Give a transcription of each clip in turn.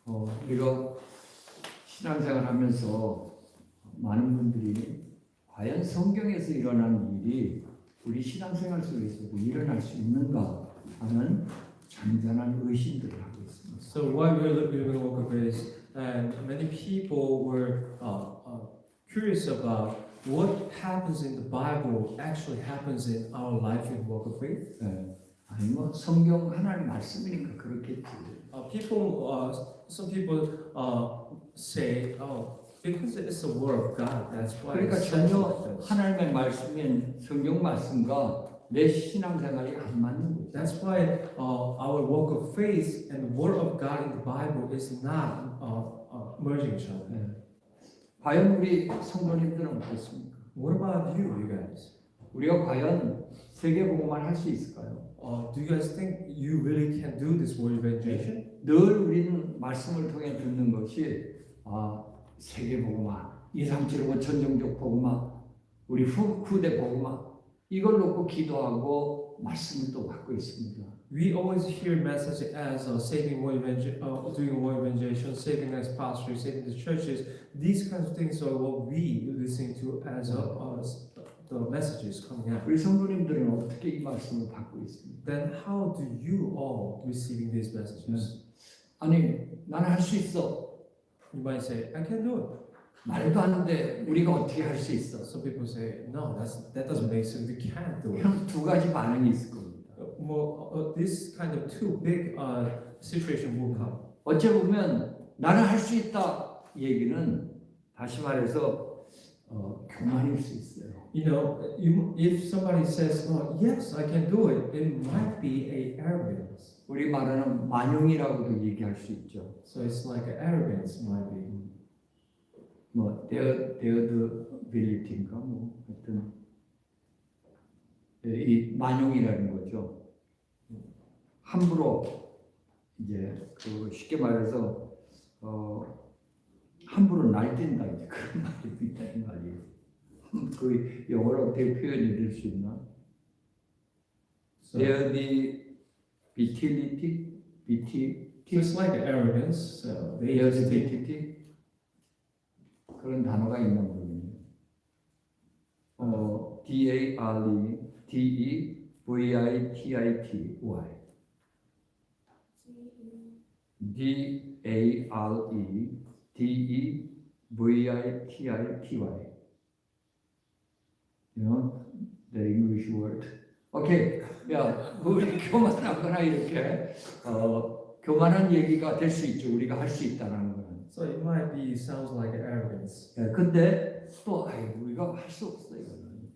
우리가 신앙생활하면서 많은 분들이 과연 성경에서 일어난 일이 우리 신앙생활 속에서도 일어날 수 있는가 하는 잔잔한 의심들을 하고 있습니다. So while we were living in walk of grace, and many people were curious about what happens in the Bible actually happens in our life in walk of faith. 아니 뭐 성경 하나님 말씀이니까 그렇겠지. Some people say, oh, because it's the word of God, that's why. 그러니까 it's said 전혀 like this. 하나님의 말씀인 성경 말씀과 내 신앙생활이 안 맞는 거죠. That's why our walk of faith and the word of God in the Bible is not merging each other. 과연 우리 성도님들은 어떻습니까? What about you guys? 우리가 과연 세계복음만 할 수 있을까요? Do you guys think you really can do this word evangelization? 늘 우리는 말씀을 통해 듣는 것이 세계복음화, 237 천정적 복음화, 우리 후대 복음화 이걸 놓고 기도하고 말씀을 또 받고 있습니다. We always hear message as saving word doing word evangelization, saving as pastors, saving the churches. These kinds of things are what we listen to as the messages coming out. 우리 성도님들은 어떻게 이 말씀을 받고 있습니까? Then how do you all receiving these messages? 아니 나는 할 수 있어. You might say, I can do it. 말도 안 돼. 우리가 어떻게 할 수 있어? Some people say, no, that doesn't make sense. You can't do it. 그럼 두 가지 반응이 있을 겁니다. This kind of two big situation will come. 어째 보면 나는 할 수 있다 얘기는 다시 말해서 교만일 수 있어요. You know, if somebody says, "Oh, yes, I can do it," it might be a arrogance. 우리 말하는 만용이라고도 얘기할 수 있죠. So it's like an arrogance, might be. 뭐 데어드빌리티인가 뭐 하여튼 이 만용이라는 거죠. 함부로 이제 그 쉽게 말해서 함부로 날뛴다 이제 그런 말이 있다는 말이에요. 그 영어로 어떻게 표현이 될 수 있나? So, 데어드빌리티, so it's like arrogance. So they just think, 데어드빌리티 그런 단어가 있나 모르겠네요. D-A-R-E-D-E-V-I-T-I-T-Y D-A-R-E-D-E-V-I-T-I-T-Y You know, the English word. 오케이. 야, 우리 교만하거나 이렇게 교만한 얘기가 될 수 있죠. 우리가 할 수 있다는 거는. so it might be sounds like arrogance. 근데 또 우리가 할 수 없어요.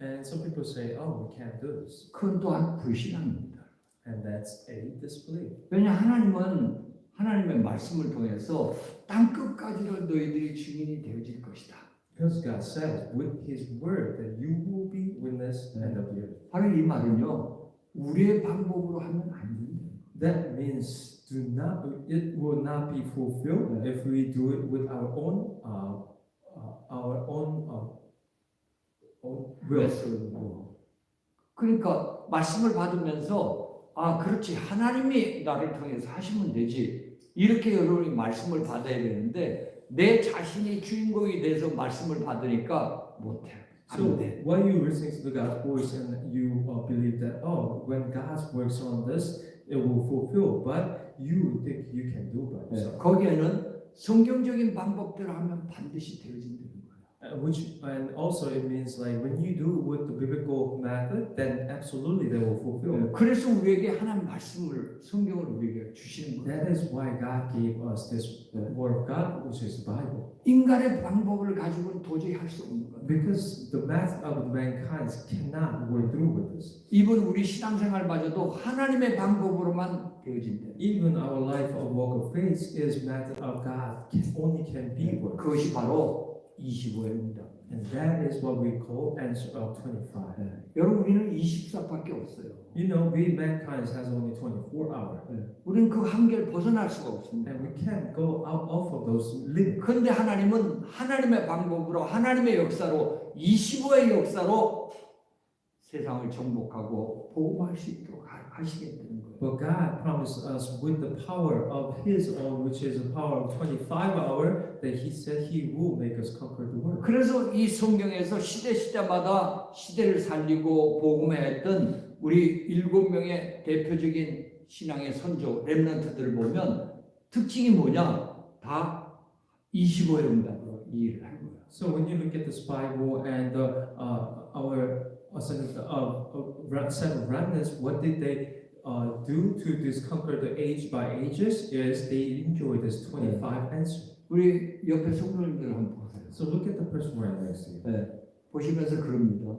And some people say, "Oh, we can't do this," 그건 또한 불신앙입니다. and that's a disbelief. 왜냐 하나님은 하나님의 말씀을 통해서 땅 끝까지로 너희들이 증인이 되어질 것이다. Because God says with His word that you will be witness end of the earth. 바로 이 말은요, 우리의 방법으로 하면 안 됩니다. That means it will not be fulfilled if we do it with our own will. 그러니까 말씀을 받으면서 그렇지 하나님이 나를 통해서 하시면 되지 이렇게 여러분이 말씀을 받아야 되는데 내 자신이 주인공이 돼서 말씀을 받으니까 못해. So while you listening to the God's voice and you believe that when God works on this it will fulfill, but you think you can do by yourself. 거기에는 성경적인 방법대로 하면 반드시 되어진다는 거예요. And also it means like when you do with the biblical method, then absolutely they will fulfill. 그래서 우리에게 하나님 말씀을 성경을 우리에게 주시는 거예요. That is why God gave us this word of God, which is the Bible. 인간의 방법을 가지고는 도저히 할 수 없는 거예요. Because the method of mankind cannot work through with this. 이번 우리 신앙생활마저도 하나님의 방법으로만 되어진다. Even our life of walk of faith is method of God only can be worked. 그것이 바로 25회입니다. And that is what we call answer of 25. 여러분 우리는 24밖에 없어요. You know, we mankind has only 24 hours. 우리는 그 한계를 벗어날 수가 없습니다. And we can't go out of those limits. 그런데 하나님은 하나님의 방법으로 하나님의 역사로 25의 역사로 세상을 정복하고 보호할 수 있도록 하시겠다는 거예요. But God promised us with the power of His own, which is the power of 25-hour, that He said He will make us conquer the world. 그래서 이 성경에서 시대마다 시대를 살리고 복음했던 우리 7명의 대표적인 신앙의 선조 렘넌트들을 보면 특징이 뭐냐? 다 25의 응답으로 이 일을 한 거예요. So when you look at this Bible and our set of remnants, what did they do to this conquer the age by ages? Is they enjoy this 25 answer. 우리 옆에 성도님들 한번 보세요. So look at the person right next to you, 네, 보시면서 그럽니다.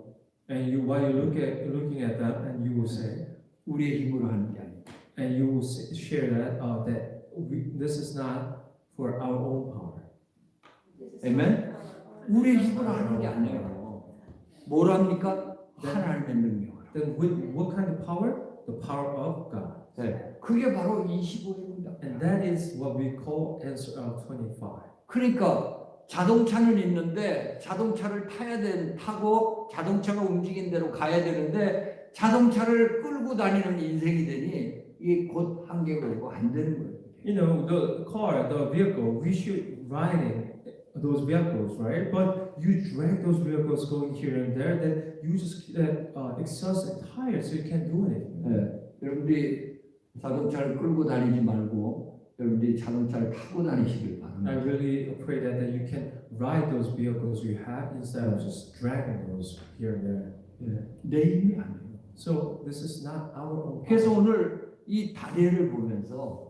and you while you looking at them, and you will say, 우리의 힘으로 하는 게 아니에요. and you will share that this is not for our own power. 아멘? 우리의 힘으로 하는 게 아니에요. 뭘 합니까? 하나님의 능력으로. Then with what kind of power? The power of God. 네, 그게 바로 25의 응답. And that is what we call answer of 25. 그러니까 자동차는 있는데 자동차를 타고 자동차가 움직인 대로 가야 되는데 자동차를 끌고 다니는 인생이 되니 이게 곧 한계가 오고 안 되는 거예요. You know, the car, the vehicle, we should ride in those vehicles, right? But you drag those vehicles going here and there, then you just get exhausted and tired, so you can't do anything. 네, 여러분들이 자동차를 끌고 다니지 말고 여러분들이 자동차를 타고 다니시길 I 바랍니다. really pray that you can ride those vehicles you have instead of just dragging those here and there. 네, 내 힘이 아니에요. So this is not our own 그래서 power. 오늘 이 다니엘을 보면서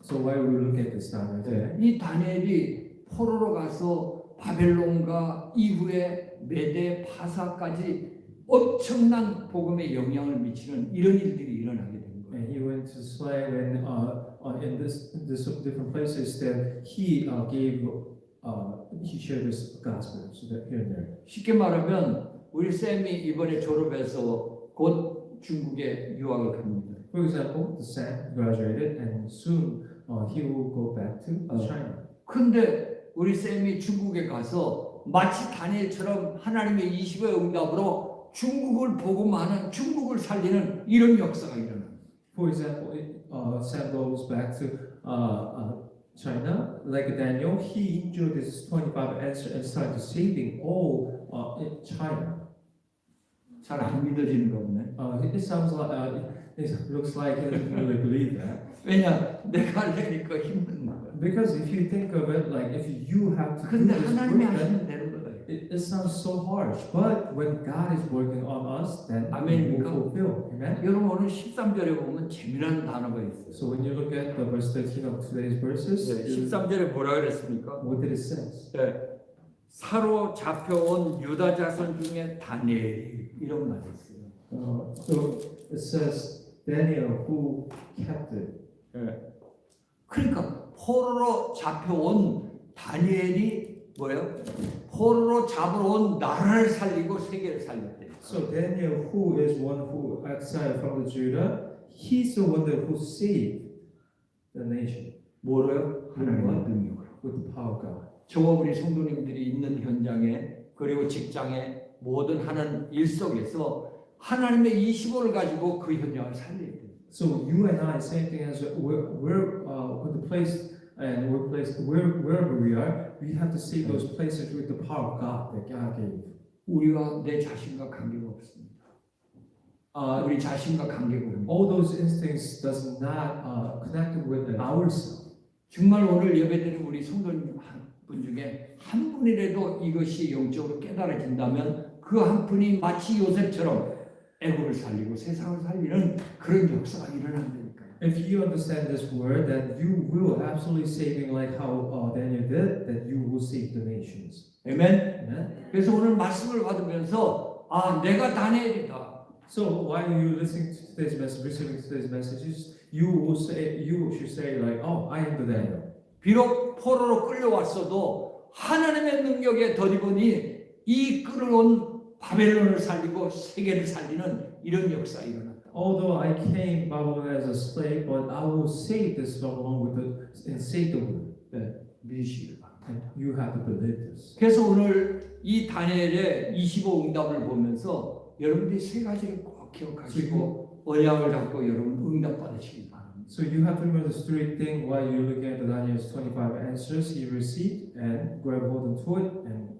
So while we look at this down right there, 이 다니엘이 포로로 가서 바벨론과 이후에 메대 파사까지 엄청난 복음에 영향을 미치는 이런 일들이 일어나게 된 거예요. and he went to slave and in this different places that he shared this gospel so that here and there. 쉽게 말하면 우리 쌤이 이번에 졸업해서 곧 중국에 유학을 갑니다. For example, the Sam graduated and soon he will go back to China. 근데 우리 쌤이 중국에 가서 마치 다니엘처럼 하나님의 20의 응답으로 중국을 복음하는 중국을 살리는 이런 역사가 일어납니다. For example, Sam goes back to China, like Daniel. He enjoyed this 25 answer and started saving all in China. 잘 안 믿어지는 거 없네. It sounds like it looks like he doesn't really believe that. 왜냐? 내가 하려니까 힘든 거야. Because if you think of it, like if you have to do 근데 this 하나님이 work, then 하시면 되는 거예요. it sounds so harsh. But when God is working on us, then we 아멘입니까? will fulfill. Amen. 여러분 오늘 13절에 보면 재미난 단어가 있어요. So when you look at the verse 13 of today's verses, 13절에 뭐라 그랬습니까? what did it say? 사로잡혀온 유다 자손 중에 다니엘이 이런 말이 있어요. So it says Daniel who kept it. 그러니까 포로로 잡혀온 다니엘이 뭐예요? 포로로 잡으러 온 나라를 살리고 세계를 살렸대요. So Daniel, who is one who exiled from the Judah, he's the one that who saved the nation 뭐로요? 하나님의 능력으로. with the power of God. 저와 우리 성도님들이 있는 현장에 그리고 직장에 모든 하는 일 속에서 하나님의 25를 가지고 그 현장을 살려야 돼요. So you and I, same thing as we're the place and workplace, wherever we are, we have to save those places with the power of God that God gave. 우리와 내 자신과 관계가 없습니다. 우리 자신과 관계가 없습니다. All those instincts does not connect with ourselves. 정말 오늘 예배드린 우리 성도님 한 분 중에 한 분이라도 이것이 영적으로 깨달아진다면 그 한 분이 마치 요셉처럼 애굽을 살리고 세상을 살리는 그런 역사가 일어난다니까요. If you understand this word, then you will absolutely saving like how Daniel did, that you will save the nations. 아멘. Amen. 그래서 오늘 말씀을 받으면서 아 내가 다니엘이다. So while you listening to today's message, receiving today's messages, you should say like, oh, I am the Daniel. 비록 포로로 끌려왔어도 하나님의 능력에 덧입으니 이 끌어온 바벨론을 살리고 세계를 살리는 이런 역사가 일어났다. Although I came Babylon as a slave, but I will save this Babylon and save the world. 믿으시길 바랍니다. And you have to believe this. 그래서 오늘 이 다니엘의 25 응답을 보면서 여러분들이 세 가지를 꼭 기억하시고 언약을 잡고 여러분 응답받으시기 바랍니다. So you have to remember this three thing while you're looking at the Daniel's 25 answers he received and grab hold onto it and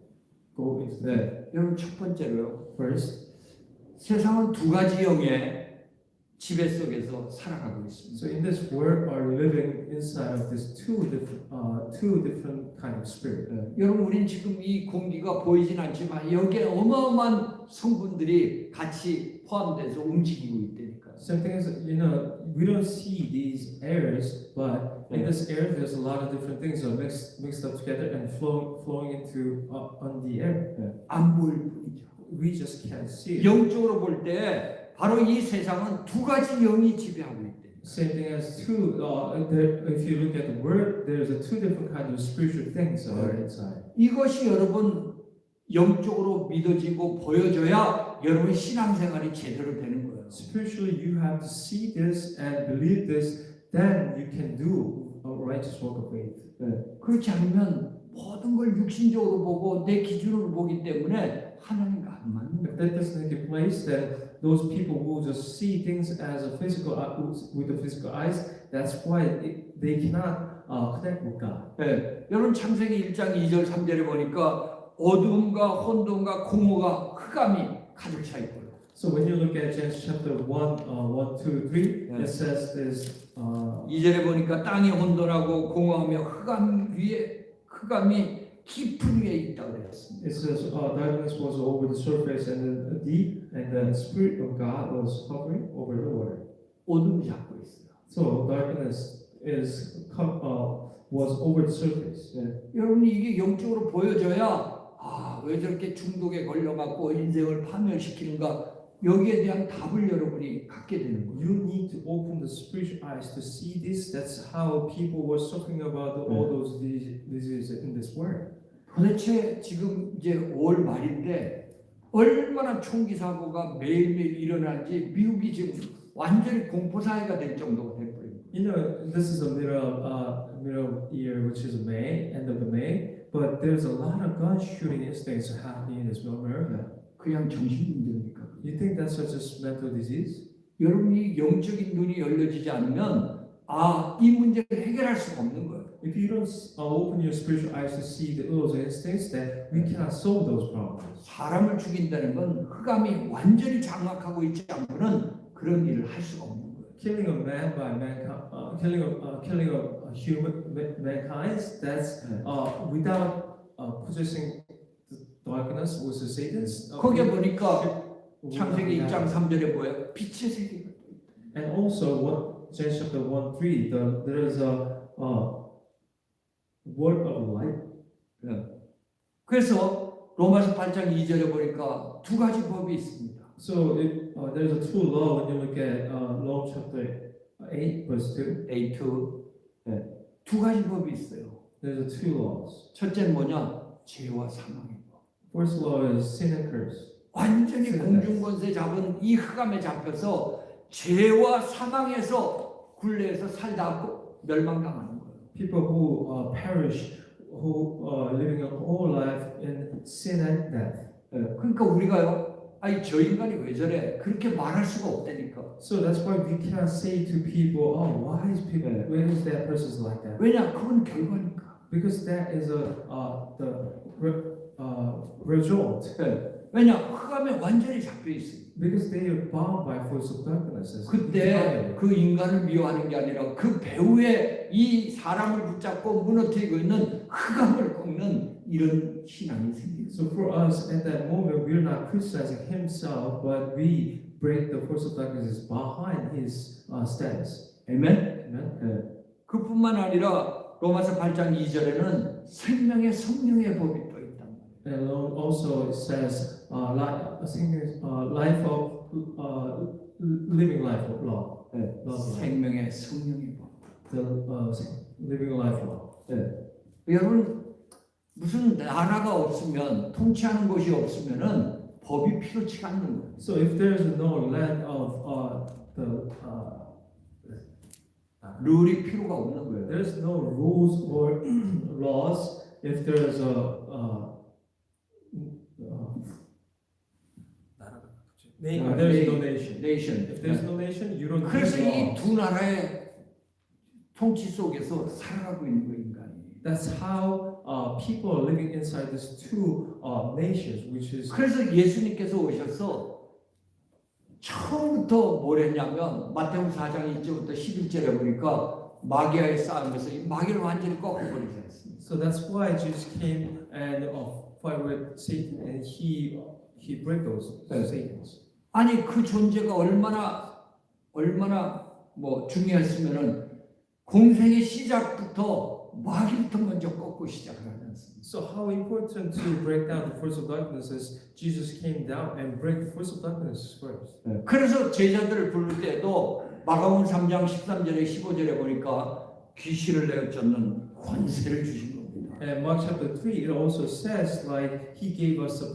go into the 네, 여러분 첫 번째로요. first. 세상은 두 가지 영의 지배 속에서 살아가고 있습니다. So in this world are living inside of this two different kind of spirit. 네, 여러분 우린 지금 이 공기가 보이진 않지만 여기에 어마어마한 성분들이 같이 포함돼서 움직이고 있다니까요. Same thing as we don't see these airs, but in this air there's a lot of different things are mixed up together and flowing into on the air. 안 보일 뿐이죠. We just can't see it. 영적으로 볼 때 바로 이 세상은 두 가지 영이 지배하고 있대요. Same thing as if you look at the word, there's a two different kinds of spiritual things are inside. 이것이 여러분 영적으로 믿어지고 보여져야 여러분 신앙생활이 제대로 되는 거예요. Spiritually, you have to see this and believe this, then you can do a righteous work of faith. 그렇지 않으면 모든 걸 육신적으로 보고 내 기준으로 보기 때문에 하나님과 안 맞는 거예요. If that doesn't take place, then those people who just see things as a physical with the physical eyes, that's why they cannot connect with God. 네, 여러분 창세기 1장 2절 3절에 보니까 어두움과 혼돈과 공허가 흑암이 가득 차 있고요. So when you look at Genesis chapter 1, 2, 3, Yeah. it says this. 2절에 보니까 땅이 혼돈하고 공허하며 흑암이 깊은 위에 있다고 그랬습니다. It says darkness was over the surface and the deep, and the spirit of God was hovering over the water. 어둠이 잡고 있어요. So darkness was over the surface. 여러분이 이게 영적으로 보여져야 왜 저렇게 중독에 걸려갖고 인생을 파멸시키는가 여기에 대한 답을 여러분이 갖게 되는 거예요. You need to open the spiritual eyes to see this. That's how people were suffering about all those diseases in this world. 도대체 지금 이제 5월 말인데 얼마나 총기 사고가 매일매일 일어나는지 미국이 지금 완전히 공포 사회가 될 정도가 돼버립니다. This is the middle of year, which is May, end of the May. But there's a lot of gun shooting incidents happening in this America. 그냥 정신 문제입니까? You think that's just mental disease? 여러분이 영적인 눈이 열려지지 않으면 이 문제를 해결할 수가 없는 거예요. If you don't open your spiritual eyes to see those instincts, then we cannot solve those problems. 사람을 죽인다는 건 흑암이 완전히 장악하고 있지 않고는 그런 일을 할 수가 없는 거예요. Killing a man by mankind, killing a human mankind, that's without possessing the darkness with the Satan's. 거기에 보니까 창세기 1장 3절에 뭐예요? 빛의 세계가. And also, Genesis chapter 1, 3, there is a word of light. 그래서 로마서 8장 2절에 보니까 두 가지 법이 있습니다. So there's a true law when you look at Rome chapter 8, verse 2. A2 두 가지 법이 있어요. There's a two laws. 첫째는 뭐냐? 죄와 사망의 법. First law is sin and curse. 완전히 공중권세 잡은 이 흑암에 잡혀서 죄와 사망에서 굴레에서 살다 멸망당하는 거예요. People who perish, who living a whole life in sin and death. 그러니까 우리가요, 저 인간이 왜 저래? 그렇게 말할 수가 없다니까. So that's why we cannot say to people, why is that person like that? 왜냐? 그건 결과니까. Because that is the result. 왜냐? 흑암에 완전히 잡혀 있어요. Because they are bound by force of darkness. 그때 그 인간을 미워하는 게 아니라 그 배후에 이 사람을 붙잡고 무너뜨리고 있는 흑암을 꺾는 이런 신앙이 생기죠. So for us at that moment, we're not criticizing himself, but we break the force of darkness behind his status. 아멘. Amen. 그뿐만 아니라 로마서 8장 2절에는 생명의 성령의 법이 또 있단 말이에요. And also it says life of living life of law. 생명의 성령의 법. The living life law. 여러분 무슨 나라가 없으면 통치하는 곳이 없으면은 법이 필요치가 않는 거예요. So if there is no land of 룰이 필요가 없는 거예요. there is no rules or laws. If there is There is no nation. nation. If there's no nation, you don't 그래서 need 이 laws. 두 나라의 통치 속에서 살아가고 있는 거예요, 인간이. That's how people are living inside these two nations, which is 그래서 예수님께서 오셔서 처음부터 뭘 했냐면 마태복음 4장 1절부터 11절에 보니까 마귀와의 싸움에서 이 마귀를 완전히 꺾어버리지 않습니다. so that's why Jesus came and fight with Satan, and he break those Satans. 아니 그 존재가 얼마나 뭐 중요했으면은 공생의 시작부터 마귀부터 먼저 꺾고 시작을 하지 않습니까? So how important to break down the force of darkness is Jesus came down and break the force of darkness first. 그래서 제자들을 부를 때도 마가복음 3장 13절에 15절에 보니까 귀신을 내어 쫓는 권세를 주신 겁니다. And Mark chapter 3, it also says like he gave us the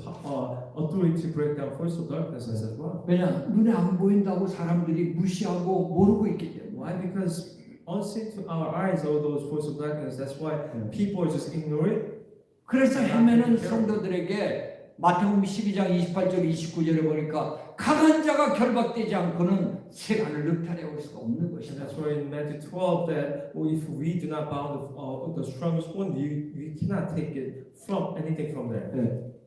authority to break down force of darkness as well. 왜냐 눈에 안 보인다고 사람들이 무시하고 모르고 있기 때문에. Why? Because unseen to our eyes, all those force of darkness. That's why people just ignore it. 그래서 헤매는 성도들에게 마태복음 12장 28절 29절에 보니까 강한 자가 결박되지 않고는 세간을 늑탈해 올 수가 없는 And 것이다. that's why in Matthew 12 that if we do not bound the strongest one, we cannot take it from anything from there.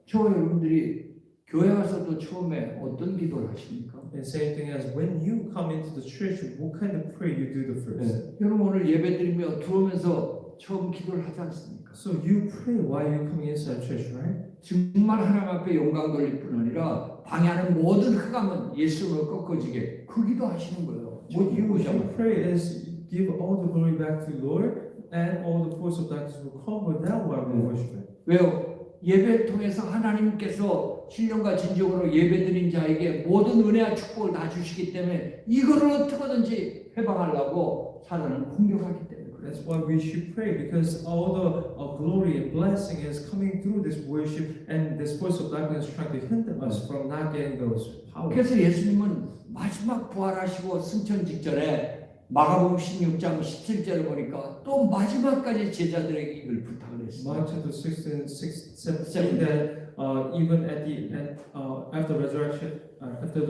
저 여러분들이 교회 와서도 처음에 어떤 기도를 하십니까? And same thing as when you come into the church, what kind of prayer you do the first? 여러분 오늘 예배드리며 들어오면서 처음 기도를 하지 않습니까? So you pray while you're coming inside church, right? 정말 하나님 앞에 영광 돌릴 뿐 아니라 방해하는 모든 흑암은 예수로 꺾어지게 그 기도하시는 거예요. What you pray is give all the glory back to the Lord, and all the force of darkness will crumble down while we worship. 왜요? 예배를 통해서 하나님께서 신령과 진정으로 예배드린 자에게 모든 은혜와 축복을 다 주시기 때문에 이거를 어떻게든지 해방하려고 사단은 공격하기 때문에 그래요. That's why we should pray, because all the glory and blessing is coming through this worship, and this force of darkness trying to hinder us from not getting those powers. 그래서 예수님은 마지막 부활하시고 승천 직전에 마가복음 16장 17절을 보니까 또 마지막까지 제자들에게 이걸 부탁을 했습니다. Mark chapter 16, 17 that even at the end, after the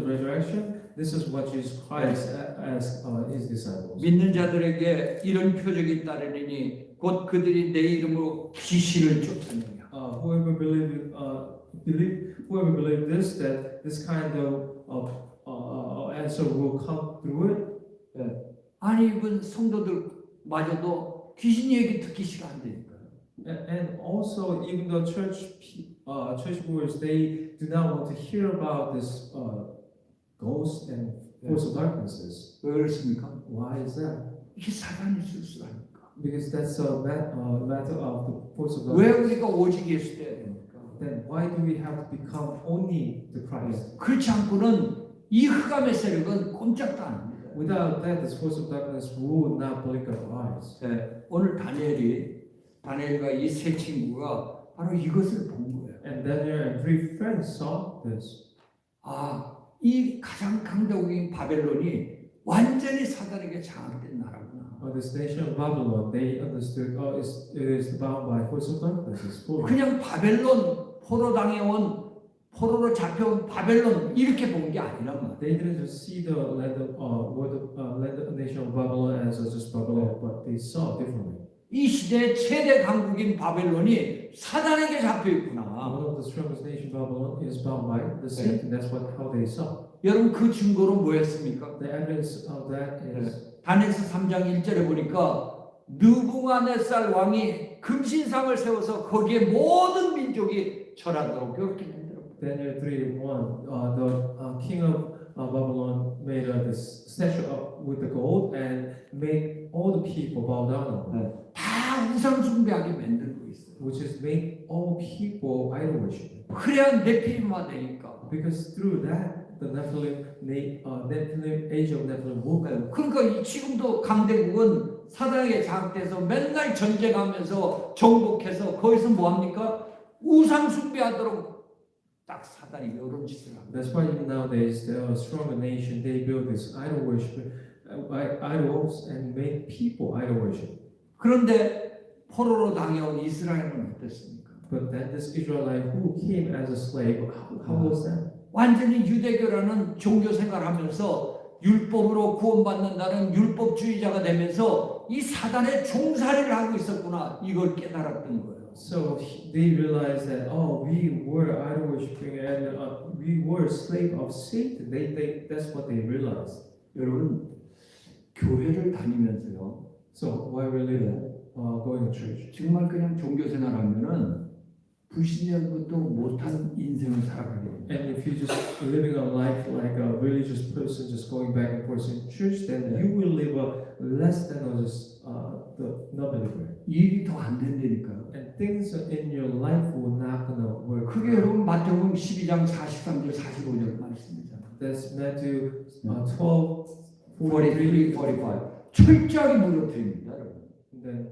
resurrection, this is what Jesus Christ asked his disciples. 믿는 자들에게 이런 표적이 따르니 곧 그들이 내 이름으로 귀신을 쫓느니라. Whoever believe this, that this kind of answer will come through it. 아니 이분 성도들마저도 귀신 얘기 듣기 싫어한다니까요. And also, even the churchgoers, they do not want to hear about this ghosts and force of darknesses. 왜 그렇습니까? Why is that? 이게 사단이 술수라니까. Because that's a matter of the force of 왜 darkness. 우리가 오직 예수 돼야 됩니까? Then why do we have to become only the Christ? 그렇지 않고는 이 흑암의 세력은 꼼짝도 안 합니다. Without that, this force of darkness will not blink our eyes. 오늘 다니엘과 이 세 친구가 바로 이것을 본 거예요. And Daniel and three friends saw this. 이 가장 강대국인 바벨론이 완전히 사단에게 장악된 나라구나. This nation of Babylon, they understood, it is bound by force of darkness. It's full. 그냥 바벨론 포로로 잡혀온 바벨론 이렇게 본 게 아니란 말이에요. They didn't just see the land nation of Babylon as just Babylon, but they saw differently. 이 시대의 최대 강국인 바벨론이 사단에게 잡혀 있구나. One of the strongest nation, Babylon, is bound by the Satan. That's how they saw. 여러분 그 증거로 뭐였습니까? The evidence of that is 다니엘서 3장 1절에 보니까 느부갓네살 왕이 금신상을 세워서 거기에 모든 민족이 절하도록 그렇게 만들었고. Daniel 3:1. The king of Babylon made this statue with the gold and made all the people bow down, 다 우상 숭배하게 만들고 있어요. which is make all people idol worship. 그래야 네피림화 되니까. Because through that, the Nephilim age of Nephilim will come. 그러니까 지금도 강대국은 사단에게 장악돼서 맨날 전쟁하면서 정복해서 거기서 뭐 합니까? 우상 숭배하도록 딱 사단이 이런 짓을 합니다. That's why even nowadays the stronger nation they build this idol worship, idols and make people idol worship. 그런데 포로로 당해온 이스라엘은 어땠습니까? But then this Israelite who came as a slave, how was that? 완전히 유대교라는 종교 생활하면서 율법으로 구원받는다는 율법주의자가 되면서 이 사단의 종살이를 하고 있었구나 이걸 깨달았던 거예요. So they realized that we were idol worshiping and we were slave of Satan. That's what they realized. 여러분 교회를 다니면서요. So while we're living, going to church, 정말 그냥 종교 생활하면은 불신자부터 못한 인생을 살아가게 됩니다. and if you're just living a life like a religious person, just going back and forth in church, then you will live a less than just the non-believer. 일이 더 안 된다니까요. And things in your life will not gonna work. 그게 여러분 마태복음 12장 43절 45절 말씀이잖아요. That's Matthew 12, 43, 45 철저하게 무너뜨립니다, 여러분. And then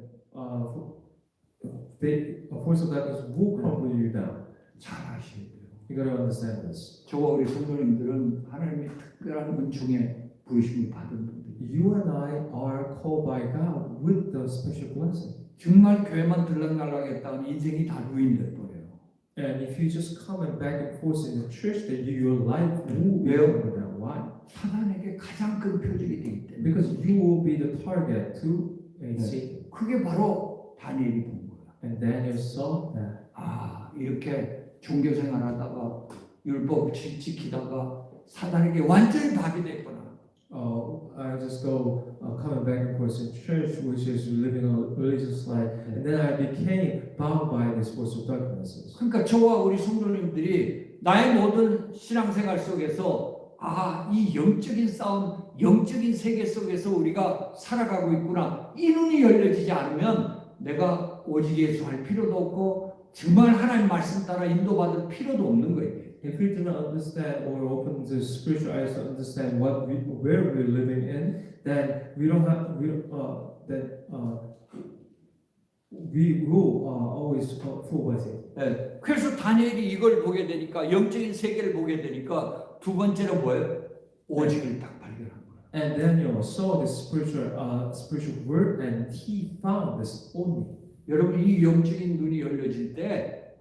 force of darkness will crumble you down. 잘 아셔야 돼요. You gotta understand this. 저와 우리 성도님들은 하나님의 특별한 은총에 부르심을 받은 분들. You and I are called by God with the special blessing. 정말 교회만 들락날락했다면 인생이 다 루인될 거예요. And if you just come and back and forth in the church, then your life will be 왜요? over down. Why? 사단에게 가장 큰 표적이 되기 때문에. Because you will be the target to a Satan. 그게 바로 다니엘이 본 거예요. And Daniel saw that. 아 이렇게 종교 생활하다가 율법 지키다가 사단에게 완전히 밥이 됐구나. I just go coming back and forth in church, which is living a religious life, and then I became bound by this force of darkness. 그러니까 저와 우리 성도님들이 나의 모든 신앙생활 속에서 이 영적인 싸움, 영적인 세계 속에서 우리가 살아가고 있구나. 이 눈이 열려지지 않으면 내가 오직 예수 할 필요도 없고 정말 하나님 말씀 따라 인도받을 필요도 없는 거예요. If we do not understand or open the spiritual eyes to understand where we're living in, then we will always fall by it. 네. 그래서 다니엘이 이걸 보게 되니까 영적인 세계를 보게 되니까 두 번째로 뭐예요? 오직을 딱 발견한 거예요. And Daniel saw this spiritual word, and he found this only. 여러분 이 영적인 눈이 열려질 때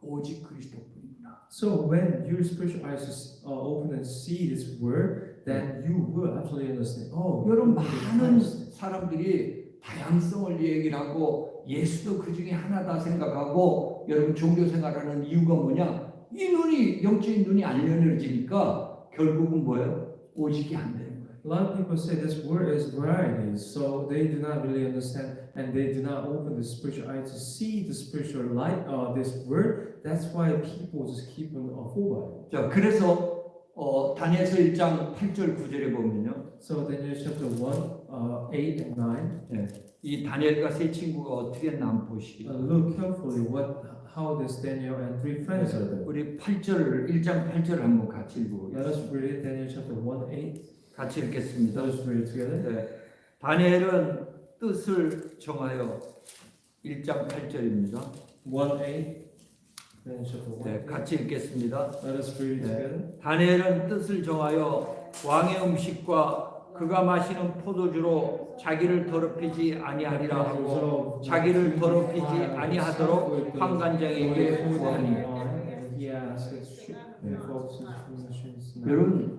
오직 그리스도뿐이구나. So when your spiritual eyes open and see this word, then you will actually understand. 여러분 only 많은 Christ. 사람들이 다양성을 얘기를 하고 예수도 그 중에 하나다 생각하고 여러분 종교 생활하는 이유가 뭐냐? 이 눈이 영적인 눈이 안 열려지니까 결국은 뭐예요? 오직이 안 되는 거예요. A lot of people say this word is variety, so they do not really understand and they do not open the spiritual eye to see the spiritual light of this word. That's why people just keep on fooled. 자, 그래서 다니엘서 1장 8절 9절에 보면요. So Daniel chapter 1, 8 and 9. 이 다니엘과 세 친구가 어떻게 했나 한번 보시기. Look carefully how this Daniel and three friends are there. 우리 8절 1장 8절 한번 같이 읽어보겠습니다. Let us read Daniel chapter 1, 8. 같이 읽겠습니다. Let us read it together. 네. 다니엘은 뜻을 정하여 1장 8절입니다. 1, 8. Daniel chapter 1. 네, 같이 읽겠습니다. Let us read it together. 다니엘은 뜻을 정하여 왕의 음식과 그가 마시는 포도주로 자기를 더럽히지 아니하리라 하고 자기를 더럽히지 아니하도록 환관장에게 구하니. 여러분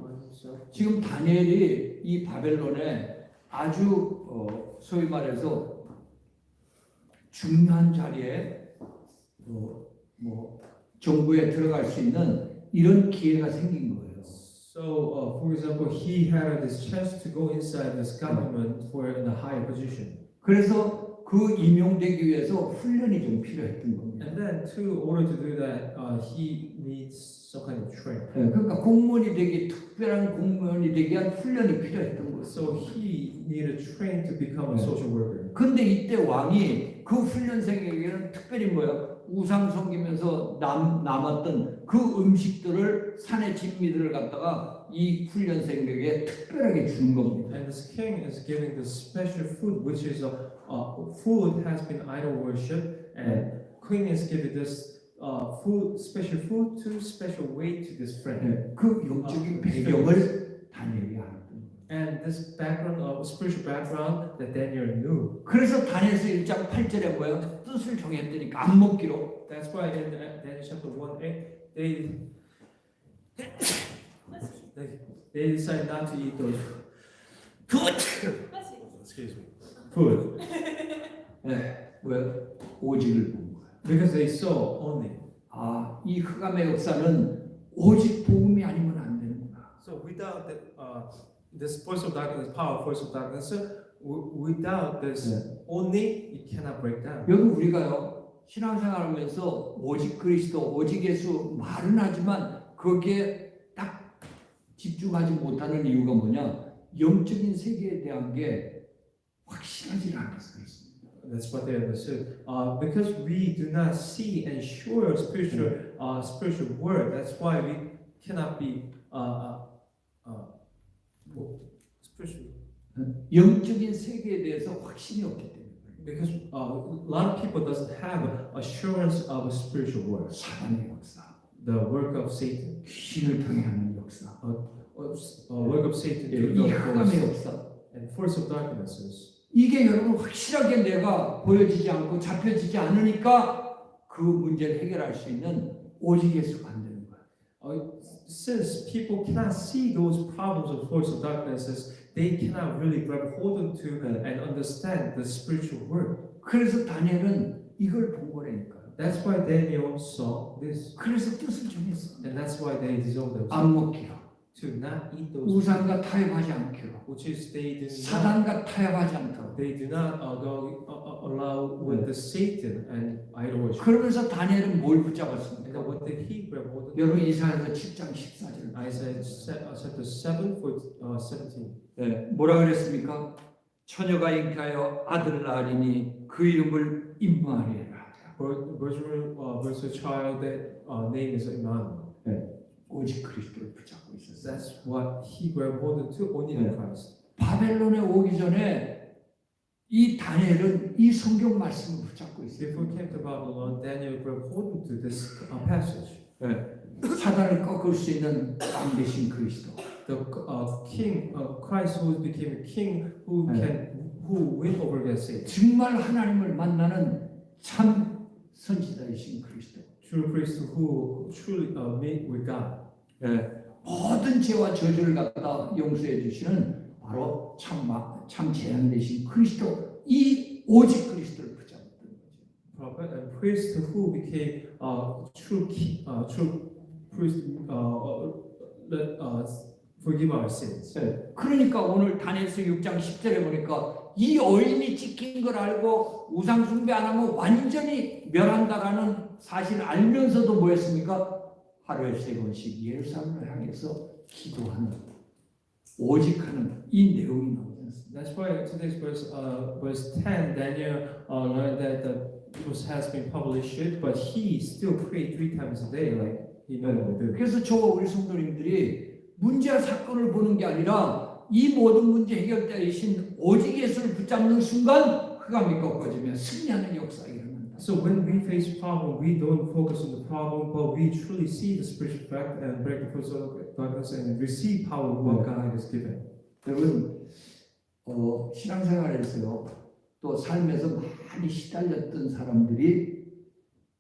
지금 다니엘이 이 바벨론에 아주 소위 말해서 중요한 자리에 정부에 들어갈 수 있는 이런 기회가 생긴 거예요. So, for example, he had this chance to go inside this government for in a higher position. 그래서 그 임용되기 위해서 훈련이 좀 필요했던 겁니다. And then, in order to do that, he needs some kind of training. 그러니까 공무원이 되기 특별한 공무원이 되기 위한 훈련이 필요했던 거예요. So he needed training to become a social worker. 근데 이때 왕이 그 훈련생에게는 특별히 뭐야? 우상 섬기면서 남았던 그 음식들을 산의 진미들을 갖다가 이 훈련생에게 특별하게 주는 겁니다. And this king is giving this special food, which is food has been idol worship, and queen is giving this special food to special weight to this friend. 그 영적인 배경을 다니엘이 알았던 거예요. And this background of spiritual background that Daniel knew. 그래서 다니엘서 1장 8절에 뭐야? 뜻을 정했더니까 안 먹기로. That's why in Daniel chapter 1, 8, They decide not to eat those food. Excuse me. Food. 네, 왜 오직을 본 거예요. Because they saw only. 아, 이 흑암의 역사는 오직 복음이 아니면 안 되는구나. So without this force of darkness, power, force of darkness, without this only, it cannot break down. 여러분 우리가요 신앙생활하면서 오직 그리스도, 오직 예수 말은 하지만 거기에 딱 집중하지 못하는 이유가 뭐냐? 영적인 세계에 대한 게 확실하지 않아서 그렇습니다. That's what they understood. Because we do not see and sure spiritual word. That's why we cannot be spiritual. 영적인 세계에 대해서 확신이 없기 때문에. Because a lot of people doesn't have assurance of a spiritual word. 사단의 역사, The work of Satan, 귀신을 통해 하는 역사, work of Satan 이 through the 흑암의 force 역사. and force of darknesses. 이게 여러분 확실하게 내가 보여지지 않고 잡혀지지 않으니까 그 문제를 해결할 수 있는 오직 예수가 안 되는 거야. Since people cannot see those problems of force of darknesses, they cannot really grab hold onto and understand the spiritual word. 그래서 다니엘은 이걸 본 거라니까요. That's why Daniel saw this, 그래서 뜻을 정했어. and that's why they dissolved themselves 안 먹기로, to not eat those, 우상과 타협하지 않기로, which is they do not 사단과 타협하지 않도록. allow with the Satan and idol worship. 그러면서 다니엘은 뭘 And 붙잡았습니까? then what did he grab hold of? 여러분 이사야서 7장 14절. Isaiah chapter 7 for 17. 네, 뭐라 그랬습니까? 처녀가 잉태하여 아들을 낳으리니 그 이름을 임마누엘이라. Verse a child that name is Emmanuel. 오직 그리스도를 붙잡고 있었어요. That's what he grabbed hold onto, only in Christ. 바벨론에 오기 전에 이 다니엘은 이 성경 말씀을 붙잡고 있어요. Before he came to Babylon, Daniel grabbed hold onto this passage. 사단을 꺾을 수 있는 왕 대신 그리스도. The king, Christ who became a king who win over against Satan. 정말 하나님을 만나는 참 선지자이신 그리스도. True priest who truly meet with God. 모든 죄와 저주를 갖다 용서해 주시는 바로 참 재앙 대신 그리스도. 이 오직 그리스도를 붙잡았던 거죠. Prophet and priest who became true priest forgive our sins. 그러니까 오늘 다니엘서 6장 10절에 보니까 이 어인이 찍힌 걸 알고 우상 숭배 안 하면 완전히 멸한다라는 사실을 알면서도 뭐였습니까? 하루에 3번씩 예루살렘을 향해서 기도하는 오직하는 이 내용이 나오지 않습니까? That's why today's verse 10, Daniel learned that the news has been published, but he still prayed 3 times a day, like he normally did. 그래서 저와 우리 성도님들이 문제와 사건을 보는 게 아니라 이 모든 문제 해결자이신 오직 예수를 붙잡는 순간 흑암이 꺾어지며 승리하는 역사가 일어난다. So when we face problem, we don't focus on the problem, but we truly see the spiritual fact and break the force of darkness and receive power of what God has given. 여러분 신앙생활에서요 또 삶에서 많이 시달렸던 사람들이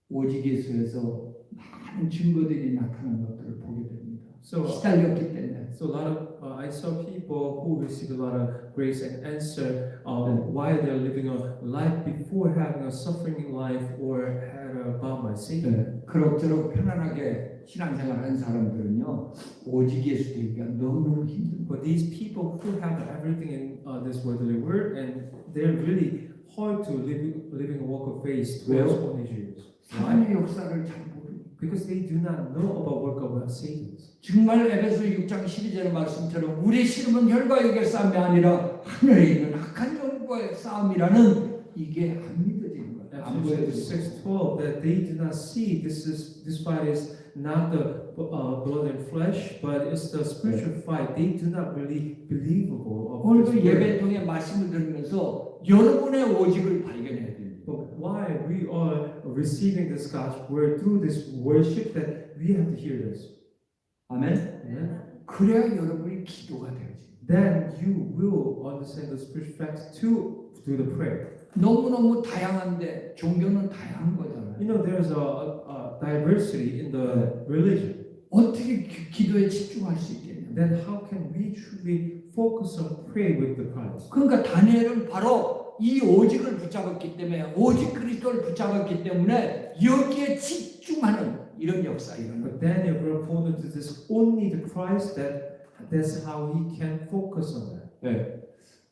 오직 예수에서 많은 증거들이 나타난 것들을 보게 됩니다. So 시달렸기 때문에. So a lot of I saw people who received a lot of grace and answer while they're living a life before having a suffering life or had a bound by Satan. 그럭저럭 편안하게 신앙생활하는 사람들은요 오직 예수 되기가 너무너무 힘든. But these people who have everything in this worldly world and they're really hard to living a walk of faith towards only Jesus. 사단의 역사를 잘 모르고. Because they do not know about work of Satan. 정말 에베소 6장 12절 말씀처럼 우리의 씨름은 혈과 육의 싸움이 아니라 하늘에 있는 악한 영과의 싸움이라는 이게 안 믿어지는 거예요. 안 Ephesians 보여지는 6:12 that they do not see this fight is not the blood and flesh, but it's the spiritual fight. They do not really believable of 오늘도 this 예배 word. 통해 말씀을 들으면서 여러분의 오직을 발견해야 됩니다. But why we are receiving this God's word through this worship that we have to hear this. 아멘. Amen? 그래야 여러분이 기도가 되어집니다. Then you will understand the spiritual facts to do the prayer. 너무너무 다양한데 종교는 다양한 거잖아요. You know, there's a diversity in the religion. 어떻게 기도에 집중할 수 있겠냐? then how can we truly focus on prayer with the Christ? 그러니까 다니엘은 바로 이 오직을 붙잡았기 때문에 오직 그리스도를 붙잡았기 때문에 여기에 집중하는 이런 역사 이런 거. But Daniel grabbed hold to this only the Christ that's how he can focus on that. 네.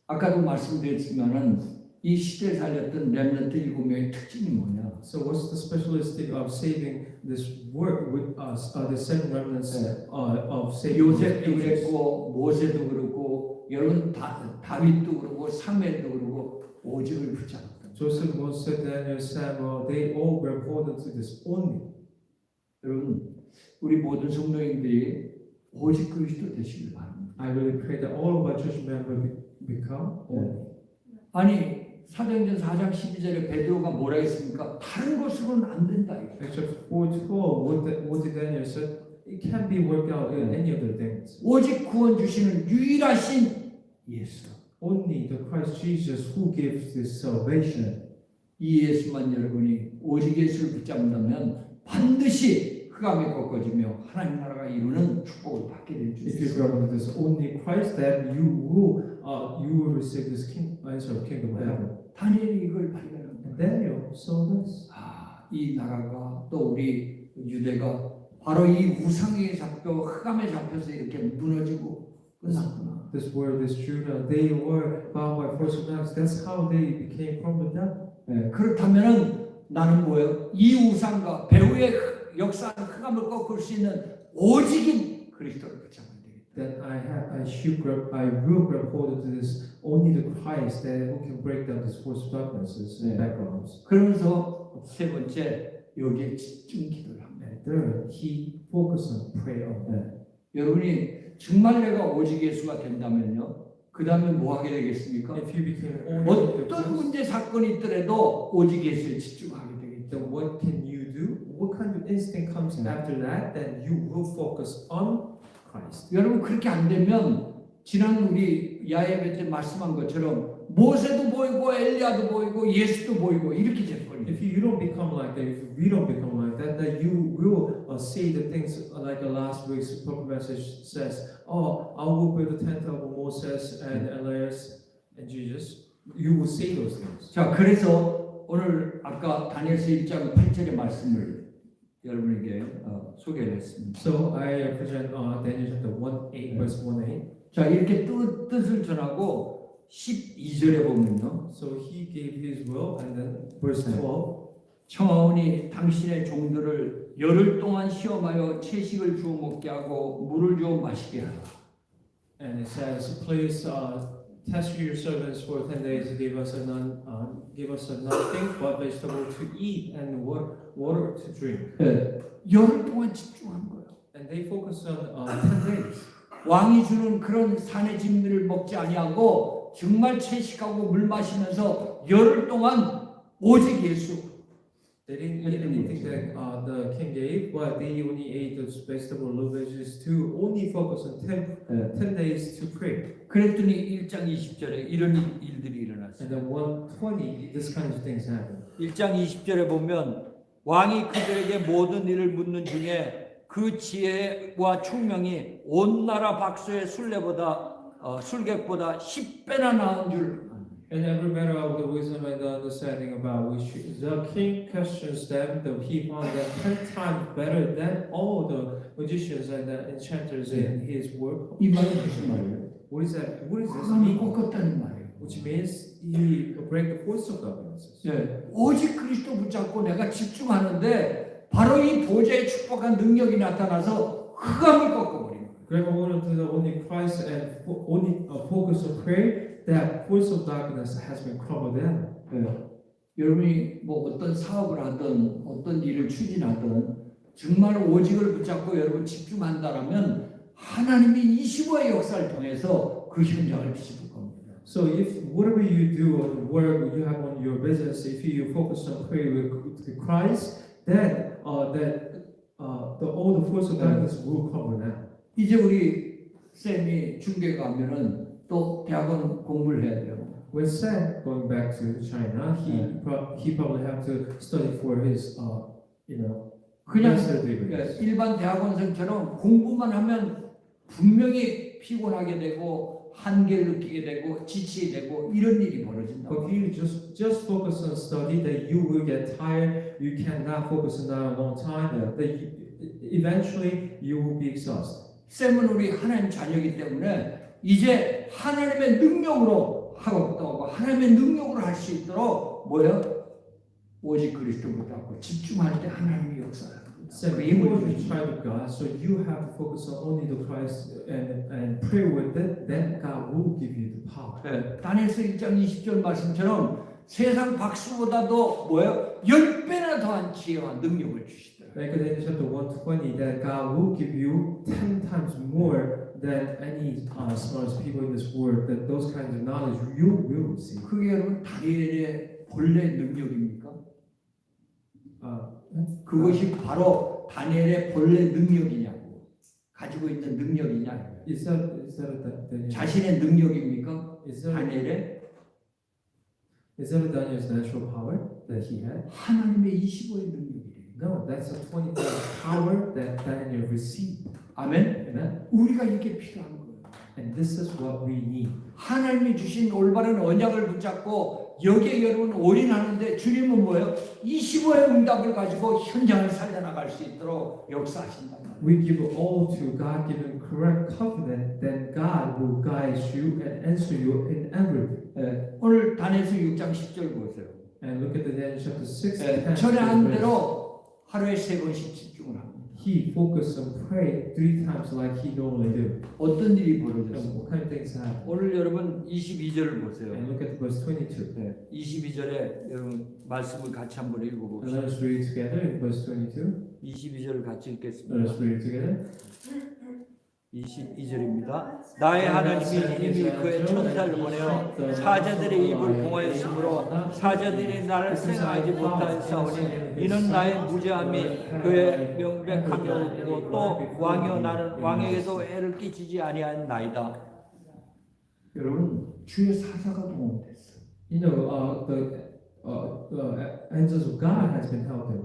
아까도 말씀드렸지만은 이 시대에 살렸던 렘넌트 7명의 특징이 뭐냐? So what's the specialistic of saving this work with us? The seven remnants of saving 요셉도 these ages? 그랬고 모세도 그렇고 여러분 다윗도 그러고 사무엘도 그러고 오직을 붙잡았다. Joseph, Moses, Daniel, Samuel, they all grabbed hold to this only. 여러분 우리 모든 성도님들이 오직 그리스도 되시길 바랍니다. I really pray that all of our church members become only. 아니 사도행전 4장 12절에 베드로가 뭐라 했습니까? 다른 것으로는 안 된다. Actually, 4:12, what did Daniel said? It can't be worked out in any other things. 오직 구원 주시는 유일하신 예수. Only the Christ Jesus who gives this salvation. 이 예수만 여러분이 오직 예수를 붙잡는다면 반드시 흑암이 꺾어지며 하나님 나라가 이루는 축복을 받게 될 줄 If you 있습니다. grab this only Christ, then you will receive this answer of kingdom of heaven. 다니엘이 이걸 발견합니다. And Daniel saw this. 이 나라가 또 우리 유대가 바로 이 우상에 잡혀 흑암에 잡혀서 이렇게 무너지고 끝났구나. This world, this Judah, they were bound by force of darkness. That's how they became crumbled down. 네, 그렇다면은 나는 뭐예요? 이 우상과 배후의 역사는 흑암을 꺾을 수 있는 오직인 그리스도를 붙잡아야 되겠다. Then I will grab hold of this only the Christ that who can break down this force of darknesses and backgrounds. 그러면서 세 번째 여기에 집중 기도를 합니다. And third, he focused on prayer on that. 여러분이 정말 내가 오직 예수가 된다면요. 그 다음에 뭐 하게 되겠습니까? If you became only the 어떤 Christ, 문제 사건이 있더라도 오직 예수에 집중하게 되겠죠. then what can you do? What kind of instinct comes after that? Then you will focus on Christ. 여러분 그렇게 안 되면 지난 우리 야외 때 말씀한 것처럼 모세도 보이고 엘리야도 보이고 예수도 보이고 이렇게 될 거예요. If you don't become like that, if we don't become like that, then you will see the things like the last week's prophet message says, oh, I will build the tent of Moses and Elias and Jesus. You will see those things. 자, 그래서 오늘 아까 다니엘서 1장 8절의 말씀을 여러분에게 소개를 했습니다. So I present Daniel chapter 1:8, verse 1:8. 자, 이렇게 뜻을 전하고 12절에 보면요. So he gave his will, and then verse 12. 청하오니 당신의 종들을 열흘 동안 시험하여 채식을 주어 먹게 하고 물을 주어 마시게 하라. And it says, please test your servants for 10 days to give us nothing but vegetable to eat and water to drink. 네, 열흘 동안 집중한 거예요. And they focused on 10 days. 왕이 주는 그런 산의 진미를 먹지 아니하고 정말 채식하고 물 마시면서 열흘 동안 오직 예수. They didn't eat anything that the king gave, but they only ate those vegetable veggies to only focus on 10 days to pray. 그랬더니 1장 20절에 이런 일들이 일어났어요. And then 1:20, this kind of things happen. 1장 20절에 보면 왕이 그들에게 모든 일을 묻는 중에 그 지혜와 총명이 온 나라 박수의 술객보다 10배나 나은 줄. And every matter of the wisdom and the understanding about which the king questions them, he found them 10 times better than all the magicians and the enchanters in his work. 이 말은 무슨 말이에요? What is that? What is this 흑암을 mean? 꺾었다는 말이에요. Which means he break the force of darkness. 네, 오직 그리스도 붙잡고 내가 집중하는데 바로 이 보좌의 축복한 능력이 나타나서 흑암을 꺾어버립니다. Grab hold to the only Christ and only focus on prayer. That force of darkness has been crumbled down. 네. 여러분이 뭐 어떤 사업을 하든 어떤 일을 추진하든 정말 오직을 붙잡고 여러분 집중한다라면 하나님이 25의 역사를 통해서 그 현장을 뒤집을 겁니다. So if whatever you do or the work you have on your business, if you focus on prayer with Christ, then all the force of darkness will crumble down. 이제 우리 쌤이 중계 가면은 또 대학원 공부를 해야 돼요. When Sam going back to China, he probably have to study for his 그냥 Rest their degrees. 일반 대학원생처럼 공부만 하면 분명히 피곤하게 되고 한계를 느끼게 되고 지치게 되고 이런 일이 벌어진다. But if you just focus on study, that you will get tired. You cannot focus on that a long time. That eventually you will be exhausted. 쌤은 우리 하나님 자녀이기 때문에 이제 하나님의 능력으로 하고 또 하나님의 능력으로 할 수 있도록 뭐요? 오직 그리스도 붙잡고 집중할 때 하나님이 역사합니다. So 그 you 힘을 will be 주십니다. child of God. So you have to focus on only the Christ and pray with it. Then God will give you the power. 다니엘서 1장 20절 말씀처럼 세상 박수보다도 뭐예요? 10배나 더한 지혜와 능력을 주시더라고요. Like in chapter 120, that God will give you 10 times more than any smartest people in this world. That those kinds of knowledge you will receive. 그게 여러분 다니엘의 본래 능력입니까? 그것이 바로 다니엘의 본래 능력이냐고 가지고 있는 능력이냐? Is that 자신의 능력입니까? is that 다니엘의 Daniel's natural power that he had? 하나님의 25의 능력이래요. No, that's a 20 power that Daniel received. 아멘. Amen. 우리가 이게 필요한 거예요. And this is what we need. 하나님이 주신 올바른 언약을 붙잡고 여기에 여러분 올인하는데 주님은 뭐예요? 25의 응답을 가지고 현장을 살려나갈 수 있도록 역사하신단 말이에요. We give all to God-given correct covenant, then God will guide you and answer you in everything. 오늘 다니엘서 6장 10절 보세요. And look at the Daniel chapter 6. 전한 대로 하루에 3번씩 집중을 합니다. He focused on praying 3 times like he normally do. 어떤 일이 And 벌어졌습니까? what kind of things happen? 오늘 여러분 22절을 보세요. And look at verse 22. 22절에 여러분 말씀을 같이 한번 And 읽어봅시다. let us read together in verse 22. 22절을 같이 Let 읽겠습니다. us read together. 22절입니다. 나의 하나님이 이미 그의 천사를 보내어 사자들의 입을 봉하였으므로 사자들이 나를 생각하지 못하였사오니 이는 나의 무죄함이 그의 명백함이었고 또 왕이여 나는 왕에게도 애를 끼치지 아니하였나이다. 여러분 주의 사자가 동원됐어. You know, the angels of God has been helping.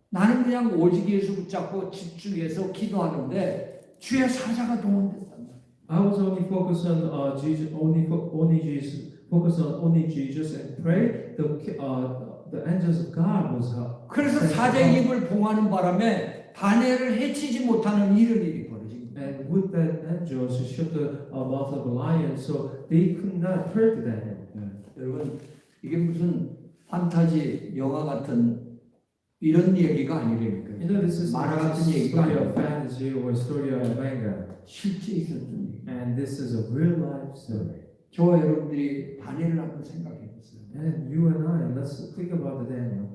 나는 그냥 오직 예수 붙잡고 집중해서 기도하는데 주의 사자가 동원됐단 말이야. I was only focused on Jesus, only Jesus, focus on only Jesus and pray. The angels of God was 그래서 사자의 입을 봉하는 바람에 다니엘을 해치지 못하는 이런 일이 벌어진 거예요. and with that angels to shut the mouth of the lion, so they could not hurt Daniel. 여러분 이게 무슨 판타지 영화 같은 이런 얘기가 아니라니까요. You know, this is 만화 not a 같은 얘기가 story of 아니라 fantasy or a story of manga, 실제 있었던 얘기. and this is a real life story. 저와 여러분들이 다니엘을 한번 생각해 보세요. And you and I, let's think about the Daniel.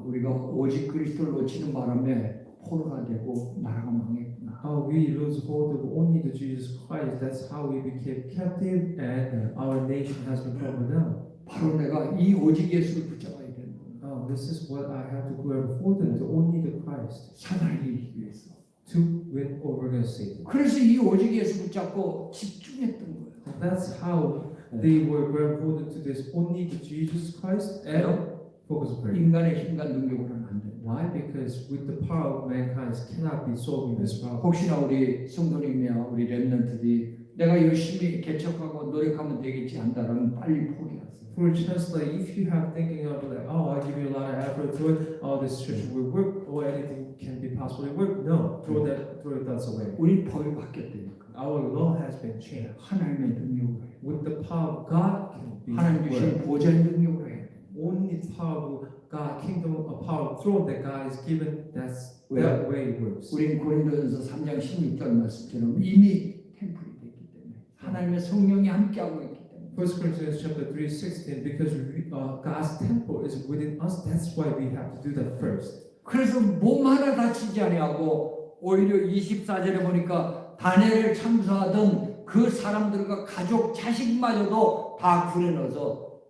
우리가 오직 그리스도를 놓치는 바람에 포로가 되고 나라가 망했구나. How we lose hold of only the Jesus Christ. That's how we became captive, and our nation has been crumbled down. 바로 내가 이 오직 예수를 붙잡아야 되는구나. Oh, this is what I have to grab hold of, to only the Christ, 사단을 이기기 위해서. to win over against Satan. 그래서 이 오직 예수 붙잡고 집중했던 거예요. And that's how they were grabbed hold to this only the Jesus Christ and focus on prayer. 인간의 힘과 능력으로는 안 돼. Why? Because with the power of mankind cannot be solving this problem. 혹시나 우리 성도님이나 우리 렘넌트들이 내가 열심히 개척하고 노력하면 되겠지 한다면 빨리 포기하세요. For a chance, like if you have thinking of like, oh, I give you a lot of effort to it, oh, this church will work, or anything can be possibly work. No, throw your thoughts away. 우리 법이 바뀌었다니까. Our law has been changed. 하나님의 능력으로 해. With the power of God can be 하나님 worked. 주신 보좌의 능력으로 해. Only power of God, kingdom, a power of throne that God is given. That's 왜? that way it works. 우린 고린도전서 3장 16절 말씀처럼 이미 템플이 됐기 때문에 하나님의 성령이 함께하고 있기 때문에 1 Corinthians chapter 3:16, because God's temple is within us. That's why we have to do that first. 그래서 몸 하나 다치지 아니하고 오히려 24절에 보니까 다니엘을 참수하던 그 사람들과 가족 자식마저도 다 굴에 넣어서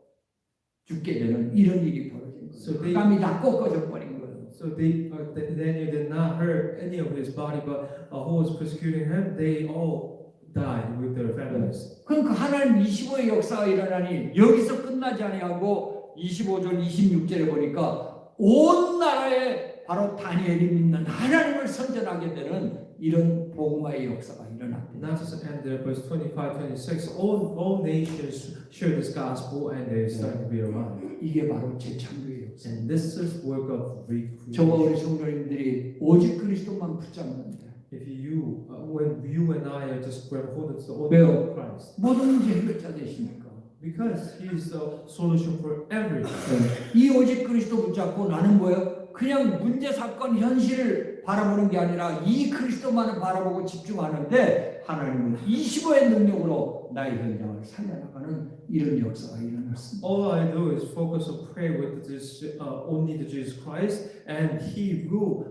죽게 되는 이런 일이 벌어진 So 거예요. they- 땀이 다 꺾어져 버린 거예요. So Daniel did not hurt any of his body, but who was persecuting him, they all died with their families. 그러니까 하나님 25의 역사가 일어나니 여기서 끝나지 아니하고 25절 26절에 보니까 온 나라에 바로 다니엘이 믿는 하나님을 선전하게 되는 이런 복음화의 역사가 일어났다. Not just end there, verse 25, 26. All nations share this gospel and they start to be alive. 이게 바로 재창조의 역사. And this is work of 저와 recreation. 우리 성도님들이 오직 그리스도만 붙잡는데 If you, when you and I are just grab hold of the only 왜요? Christ, 모든 문제 해결자 되시니까. because He is the solution for everything. 이 오직 그리스도 붙잡고 나는 뭐예요? 그냥 문제 사건 현실을 바라보는 게 아니라 이 그리스도만을 바라보고 집중하는데 하나님은 25의 능력으로 나의 현장을 살려나가는 이런 역사가 일어났습니다. All I do is focus on pray with this only to Jesus Christ, and He will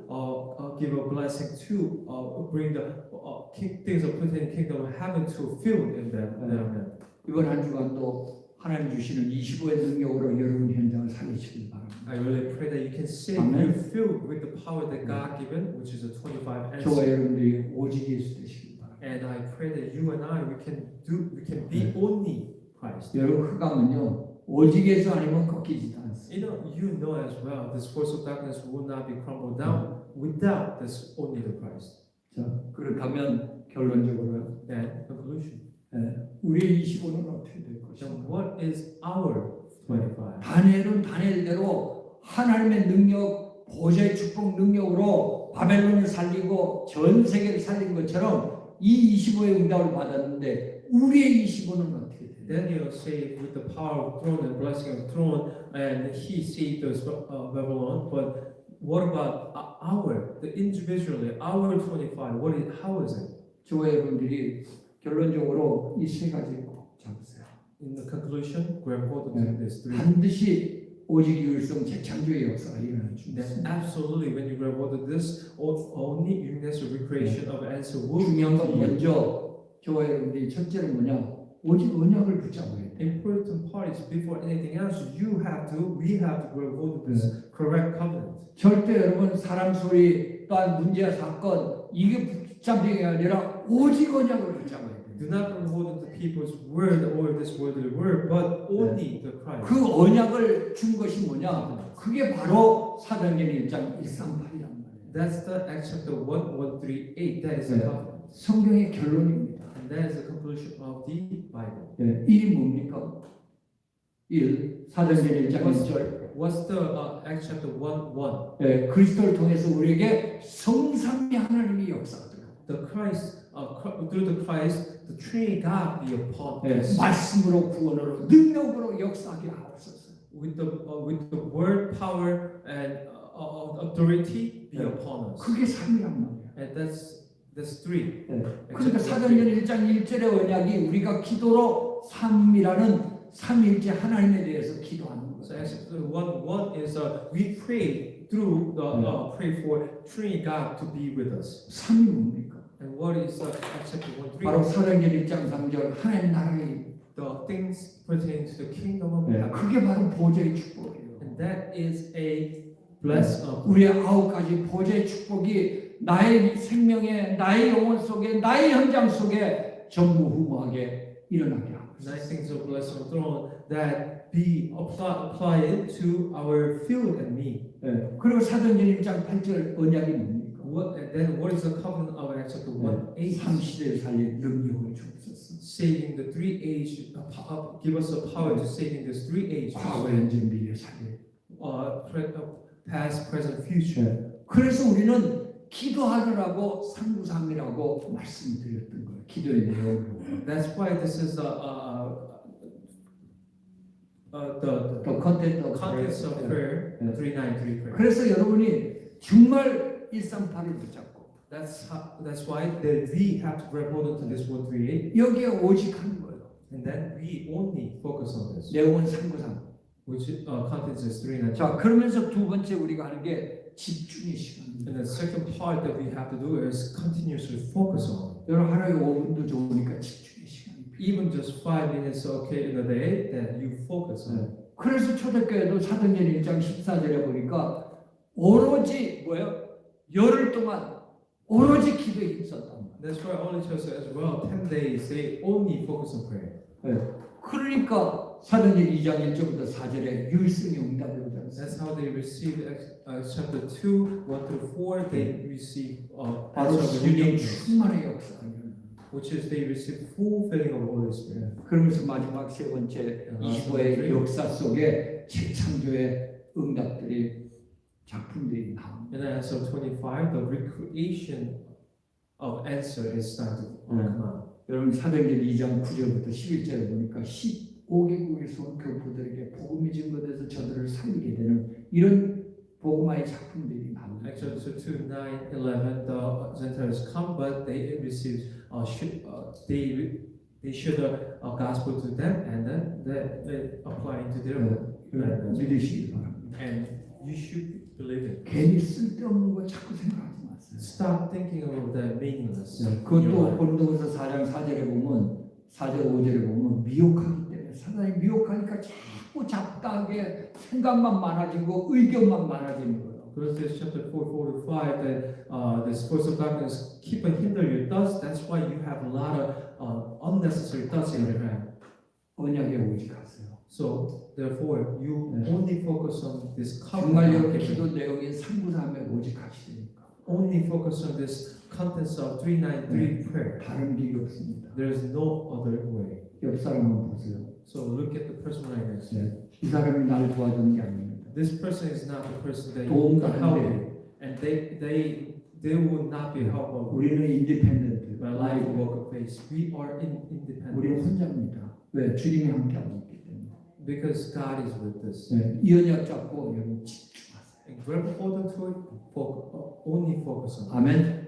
give a blessing to bring the things of within kingdom of heaven to fill in them. 이번 한 주간도 하나님 주시는 25의 능력으로 여러분 현장을 살리시길 바랍니다. I really pray that you can save, Amen. you filled with the power that God given, which is a 25 저와 answer. 여러분들이 오직 예수 되시길 바랍니다. And I pray that you and I we can be only Christ. 여러분 흑암은요 오직 예수 아니면 꺾이지도 않습니다. You know as well, this force of darkness will not be crumbled down without this only the Christ. 자 그렇다면 결론적으로요. Then conclusion. 우리의 25는 어떻게 될 것인가? Then what is our 25? 다니엘은 다니엘대로 하나님의 능력, 보좌의 축복 능력으로 바벨론을 살리고 전 세계를 살린 것처럼 이 25의 응답을 받았는데 우리의 25는 어떻게 돼요? Daniel saved with the power of throne and blessing of throne, and he saved us Babylon. But what about the individually, our 25? How is it? 저와 여러분들이 결론적으로 이 세 가지를 꼭 잡으세요. In the conclusion, grab hold of these three. 반드시 오직 유일성 재창조의 역사가 일어날 줄 That 믿습니다. absolutely, when you grab hold of this, only uniqueness or recreation of answer will 중요한 건 continue. 먼저 저와 여러분들이 첫째는 뭐냐? 오직 언약을 붙잡아야 돼. Important part is before anything else, we have to grab hold of this correct covenant. 절대 여러분 사람 소리 또한 문제와 사건 이게 붙잡는 게 아니라 오직 언약을 붙잡아야 돼. Do not grab hold of the people's word or this worldly word, but only the Christ. 그 언약을 준 것이 뭐냐? 그게 바로 사도행전 1장 138이란 말이에요. That's the Acts chapter 1:138. That is the covenant. 성경의 결론입니다. And that is the conclusion of the Bible. 일이 뭡니까? 1. 사도행전 1장 1절. What's the Acts chapter 1:1? 그리스도를 통해서 우리에게 성삼위 하나님이 역사하더라. The Christ, through the Christ, the Trinity God be upon us. 말씀으로 구원으로 능력으로 역사하게 하옵소서. With the word, power, and authority be upon us. 그게 삼위란 말이야. And that's three. 그러니까 사도행전 1장 1절의 언약이 우리가 기도로 삼위라는 삼위일체 하나님에 대해서 기도하는 So 거예요. Acts 1:1 is we pray through the pray for Trinity God to be with us. 삼위 뭡니까? And what is Acts chapter 1:3? 바로 사도행전 1장 3절 하나님 나라의 The things pertaining to the kingdom of heaven. 그게 바로 보좌의 축복이에요. And that is a blessing of 우리의 9가지 보좌의 축복이 나의 생명에 나의 영혼 속에 나의 현장 속에 전무후무하게 일어나게 하고 있어요. nine things of blessing of throne that be applied to our field and me. 그리고 사도행전 1장 8절 언약이 뭡니까? And then what is the covenant of Acts chapter 1:8? 삼시대를 살릴 능력을 주옵소서. Saving the three age, give us the power to saving these three ages, 과거, 현재, 미래 살릴. past, present, future. 그래서 우리는 기도하느라고 삼구삼이라고 말씀드렸던 거예요. 기도의 내용으로. That's why this is the 또 컨텐츠 contents of prayer, 393 prayer. 그래서 여러분이 정말 138을 붙잡고 That's why that we have to grab hold onto this 138, 여기에 오직 하는 거예요. and then we only focus on this, 내용은 삼구삼. which contents is 393. 자, 그러면서 두 번째 우리가 하는 게 집중의 시간입니다. And the second part that we have to do is continuously focus on. 여러분 하루에 5분도 좋으니까 집중의 시간입니다. Even just 5 minutes, okay, in a day, that you focus on. 그래서 초대교회도 사도행전 1장 14절에 보니까 오로지 뭐예요? 열흘 동안 오로지 기도에 힘썼단 말이에요. That's why only church as well, 10 days, they only focus on prayer. 그러니까 사도행전 2장 1절부터 4절에 유일성의 응답을 보잖아요. 역사였어요. That's how they received chapter 2, 1 through 4. They receive 바로 answer of 성령 uniqueness, 충만의 역사예요. which is they receive full filling of Holy Spirit. 그러면서 마지막 세 번째 25의 역사 속에 재창조의 응답들이 작품들이 나옵니다. And then answer 25, the recreation of answer is started to come out. 여러분 사도행전 2장 9절부터 11절에 보니까 15개국에서 온 교포들에게 복음이 증거돼서 저들을 살리게 되는 이런 복음화의 작품들이 나옵니다. Actually, so 2, 9, 11, the Gentiles come, but they receive, they share the gospel to them, and then they apply it to their 여러분 믿으시기 바랍니다. and you should believe it. 괜히 쓸데없는 거 자꾸 생각하지 마세요. Stop thinking of the meaningless. 그것도 고린도후서 4장 4절에 보면 4절 5절에 보면 미혹하기 때문에 사단이 미혹하니까 자꾸 잡다하게 생각만 많아지고 의견만 많아지는 거예요. Corinthians chapter 4, 4 to 5, that the force of darkness keep and hinder your thoughts. That's why you have a lot of unnecessary thoughts in your head. 언약에 오직하세요. So therefore, you only focus on this 정말 covenant. 여기 기도 내용인 393에 오직하시니까 Only focus on this contents of 393 prayer. 다른 길이 없습니다. There is no other way. 옆 사람 한번 보세요. So look at the person right next to you. 이 사람이 나를 도와주는 게 아닙니다. This person is not the person that you 도움도 can 안 help 돼. you, and they will not be helpful. 우리는 인디펜던트. My life walk of faith. We are independent 우리는 혼자입니다. 왜? 주님이 함께하고 있기 때문에. because God is with us. 네, 이 언약 잡고 여러분 집중하세요. And grab hold onto it. Only focus on it. 아멘.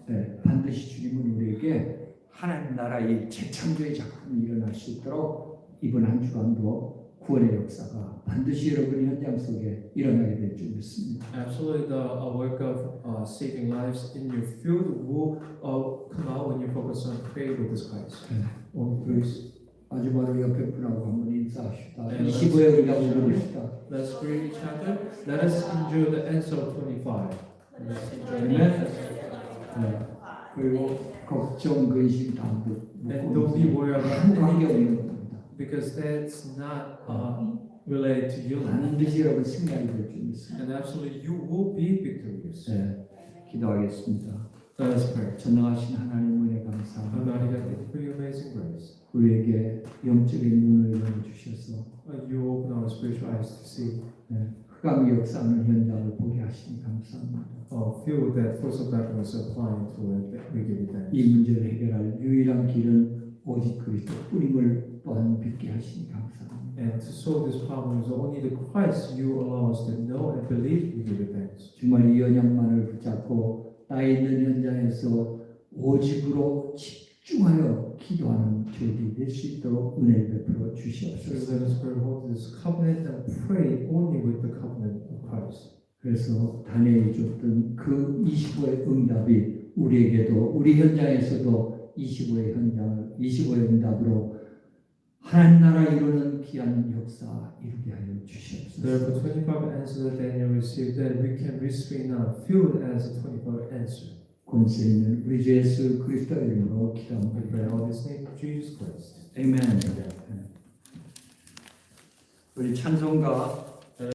네, 반드시 주님은 우리에게 하나님 나라의 재창조의 작품이 일어날 수 있도록 이번 한 주간도 구원의 역사가 반드시 여러분의 현장 속에 일어나게 될 줄 믿습니다. Absolutely, the work of saving lives in your field will come out when you focus on praying with this Christ. 오늘 그 마지막으로 옆에 분하고 한번 인사합시다. 네, 25에 응답을 부릅시다. Let's read each chapter. Let us enjoy the answer of 25. Let's enjoy the Amen. answer. 네. 그리고 걱정, 근심 다 And don't be 묻고 worried 아무 about 관계 anything 없는 겁니다. because that's not related to you. 반드시 여러분 승리하게 될 줄 믿습니다. And absolutely, you will be victorious. 네, 기도하겠습니다. Let us pray. 전능하신 하나님 은혜 감사합니다. Almighty God, thank you for your amazing grace. 우리에게 영적인 눈을 열어주셔서 You open our spiritual eyes to see. 흑암의 역사하는 현장을 보게 하시니 감사합니다. Feel that force of darkness applying to it. That we give you thanks. 이 문제를 해결할 유일한 길은 오직 그리스도 뿌림을 또한 뵙게 하시니 감사합니다. And to solve this problem is only the Christ you allow us to know and believe. We give you thanks. 주말 이 언약만을 붙잡고 나 있는 현장에서 오직으로 집중하여 기도하는 저희들이 될 수 있도록 은혜를 베풀어 So 주시옵소서. let us hold this covenant and pray only with the covenant of Christ. 그래서 다니엘이 줬던 그 25의 응답이 우리에게도 우리 현장에서도 25의 응답으로 하나님 나라 이루는 귀한 역사 이루게 하여 주시옵소서. Therefore, 25 answers that Daniel received, that we can receive now, feel it as a 25 answer. 권세 있는 우리 주 예수 그리스도의 이름으로 We pray 기도합니다. all this name of Jesus Christ. 아멘. 우리 찬송가